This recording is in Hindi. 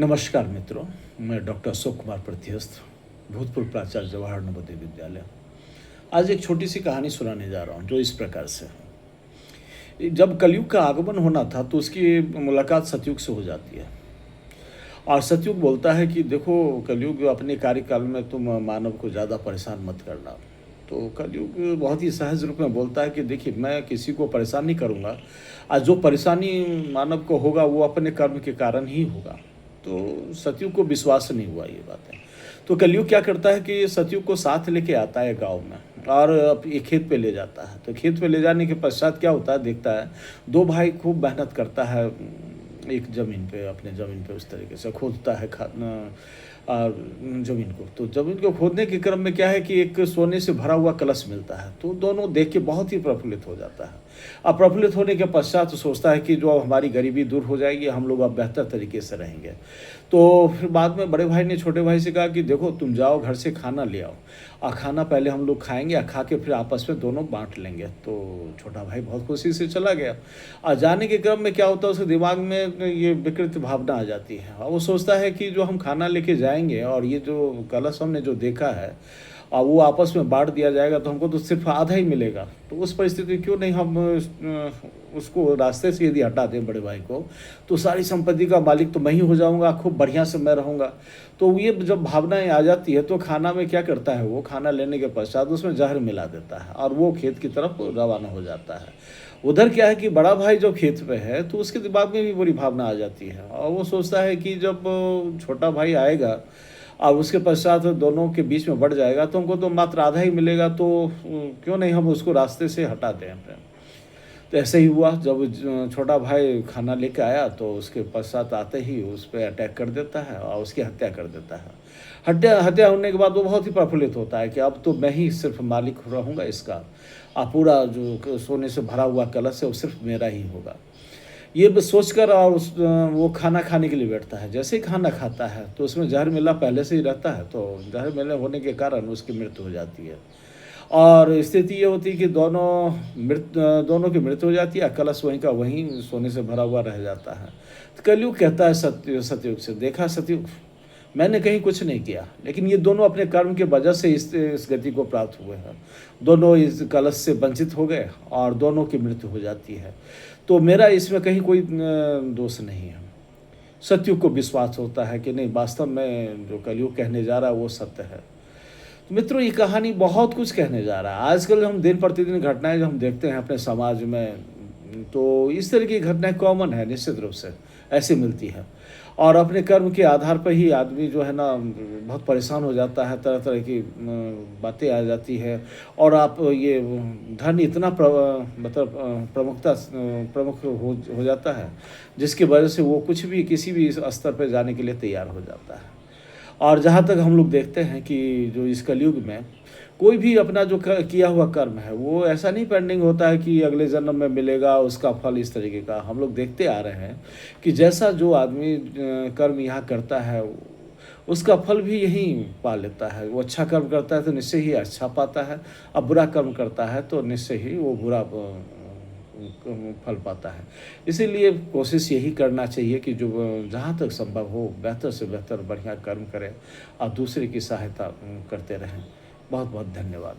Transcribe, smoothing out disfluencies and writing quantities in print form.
नमस्कार मित्रों, मैं डॉक्टर अशोक कुमार प्रत्यस्थ, भूतपूर्व प्राचार्य जवाहर नवोदय विद्यालय। आज एक छोटी सी कहानी सुनाने जा रहा हूँ जो इस प्रकार से है। जब कलयुग का आगमन होना था तो उसकी मुलाकात सतयुग से हो जाती है और सतयुग बोलता है कि देखो कलयुग अपने कार्यकाल में तुम मानव को ज़्यादा परेशान मत करना। तो कलयुग बहुत ही सहज रूप में बोलता है कि देखिए मैं किसी को परेशान नहीं करूँगा और जो परेशानी मानव को होगा वो अपने कर्म के कारण ही होगा। तो सतयुग को विश्वास नहीं हुआ ये बात है। तो कलयुग क्या करता है कि सतयुग को साथ लेके आता है गाँव में और एक खेत पे ले जाता है। तो खेत पे ले जाने के पश्चात क्या होता है, देखता है दो भाई खूब मेहनत करता है एक ज़मीन पे, अपने ज़मीन पे उस तरीके से खोदता है और ज़मीन को। तो ज़मीन को खोदने के क्रम में क्या है कि एक सोने से भरा हुआ कलश मिलता है। तो दोनों देख के बहुत ही प्रफुल्लित हो जाता है। अब प्रफुल्लित होने के पश्चात सोचता है कि जो अब हमारी गरीबी दूर हो जाएगी, हम लोग अब बेहतर तरीके से रहेंगे। तो फिर बाद में बड़े भाई ने छोटे भाई से कहा कि देखो तुम जाओ घर से खाना ले आओ और खाना पहले हम लोग खाएंगे और खा के फिर आपस में दोनों बांट लेंगे। तो छोटा भाई बहुत खुशी से चला गया और जाने के क्रम में क्या होता है उसके दिमाग में ये विकृत भावना आ जाती है और वो सोचता है कि जो हम खाना लेके जाएंगे और ये जो कलश हमने जो देखा है और वो आपस में बांट दिया जाएगा तो हमको तो सिर्फ आधा ही मिलेगा। तो उस परिस्थिति में क्यों नहीं हम उसको रास्ते से यदि हटा दें बड़े भाई को, तो सारी संपत्ति का मालिक तो मैं ही हो जाऊंगा, खूब बढ़िया से मैं रहूँगा। तो ये जब भावनाएं आ जाती है तो खाना में क्या करता है, वो खाना लेने के पश्चात उसमें जहर मिला देता है और वो खेत की तरफ रवाना हो जाता है। उधर क्या है कि बड़ा भाई जब खेत पे है तो उसके दिमाग में भी बुरी भावना आ जाती है और वो सोचता है कि जब छोटा भाई आएगा और उसके पश्चात दोनों के बीच में बढ़ जाएगा तो हमको तो मात्र आधा ही मिलेगा, तो क्यों नहीं हम उसको रास्ते से हटा दें। तो ऐसे ही हुआ, जब छोटा भाई खाना लेके आया तो उसके पश्चात आते ही उस पर अटैक कर देता है और उसकी हत्या कर देता है। हत्या होने के बाद वो बहुत ही प्रफुल्लित होता है कि अब तो मैं ही सिर्फ मालिक रहूँगा इसका और पूरा जो सोने से भरा हुआ कलश है वो सिर्फ मेरा ही होगा। ये बस सोचकर और वो खाना खाने के लिए बैठता है। जैसे ही खाना खाता है तो उसमें जहर मिला पहले से ही रहता है, तो जहर मिलने होने के कारण उसकी मृत्यु हो जाती है और स्थिति ये होती है कि दोनों की मृत्यु हो जाती है, कलश वहीं का वहीं सोने से भरा हुआ रह जाता है। तो कलयुग कहता है सतयुग से, देखा सतयुग मैंने कहीं कुछ नहीं किया, लेकिन ये दोनों अपने कर्म के वजह से इस गति को प्राप्त हुए हैं। दोनों इस कलश से वंचित हो गए और दोनों की मृत्यु हो जाती है। तो मेरा इसमें कहीं कोई दोष नहीं है। सतयुग को विश्वास होता है कि नहीं, वास्तव में जो कलयुग कहने जा रहा है वो सत्य है। तो मित्रों, ये कहानी बहुत कुछ कहने जा रहा है। आजकल हम दिन प्रतिदिन घटनाएं जो हम देखते हैं अपने समाज में, तो इस तरह की घटनाएं कॉमन है, निश्चित रूप से ऐसी मिलती है और अपने कर्म के आधार पर ही आदमी जो है ना बहुत परेशान हो जाता है, तरह तरह की बातें आ जाती है और आप ये धन इतना मतलब प्रमुख हो जाता है जिसकी वजह से वो कुछ भी किसी भी स्तर पर जाने के लिए तैयार हो जाता है। और जहाँ तक हम लोग देखते हैं कि जो इस कलयुग में कोई भी अपना जो किया हुआ कर्म है वो ऐसा नहीं पेंडिंग होता है कि अगले जन्म में मिलेगा उसका फल, इस तरीके का हम लोग देखते आ रहे हैं कि जैसा जो आदमी कर्म यहाँ करता है उसका फल भी यहीं पा लेता है। वो अच्छा कर्म करता है तो निश्चय ही अच्छा पाता है, अब बुरा कर्म करता है तो निश्चय ही वो बुरा फल पाता है। इसीलिए कोशिश यही करना चाहिए कि जो जहाँ तक संभव हो बेहतर से बेहतर बढ़िया कर्म करें और दूसरे की सहायता करते रहें। बहुत बहुत धन्यवाद।